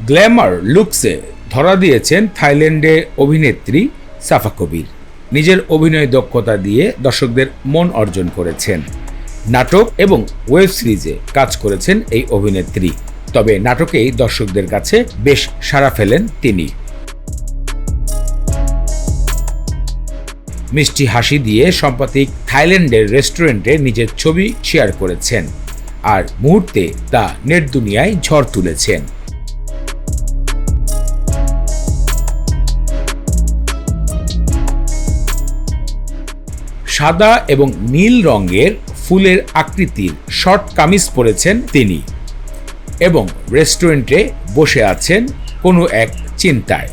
Glamour লুকসে ধরা দিয়েছেন থাইল্যান্ডে অভিনেত্রী সাফা কবির। নিজের অভিনয় দক্ষতা দিয়ে দর্শকদের মন অর্জন করেছেন। নাটক এবং ওয়েব সিরিজে কাজ করেছেন এই অভিনেত্রী, তবে নাটকেই দর্শকদের কাছে বেশ সাড়া ফেলেন তিনি। মিষ্টি হাসি দিয়ে সাম্প্রতিক থাইল্যান্ডের রেস্টুরেন্টে নিজের ছবি শেয়ার করেছেন, আর মুহূর্তে তা নেট দুনিয়ায় ঝড় তুলেছেন। সাদা এবং নীল রঙের ফুলের আকৃতির শর্ট কামিজ পরেছেন তিনি এবং রেস্টুরেন্টে বসে আছেন কোনো এক চিন্তায়।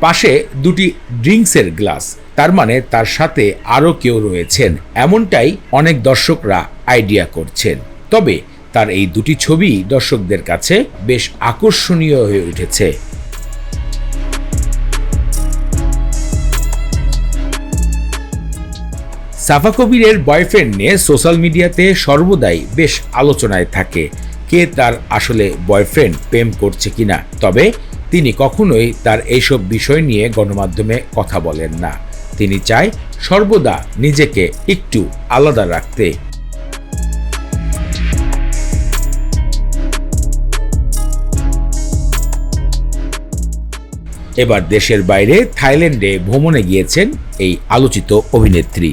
পাশে দুটি ড্রিঙ্কসের গ্লাস, তার মানে তার সাথে আরও কেউ রয়েছেন, এমনটাই অনেক দর্শকরা আইডিয়া করছেন। তবে তার এই দুটি ছবি দর্শকদের কাছে বেশ আকর্ষণীয় হয়ে উঠেছে। সাফা কবিরের বয়ফ্রেন্ড নিয়ে সোশ্যাল মিডিয়াতে সর্বদাই বেশ আলোচনায় থাকে কে তার আসলে বয়ফ্রেন্ড, প্রেম করছে কিনা। তবে তিনি কখনোই তার এইসব বিষয় নিয়ে গণমাধ্যমে কথা বলেন না। তিনি চায় সর্বদা নিজেকে একটু আলাদা রাখতে। এবার দেশের বাইরে থাইল্যান্ডে ভ্রমণে গিয়েছেন এই আলোচিত অভিনেত্রী।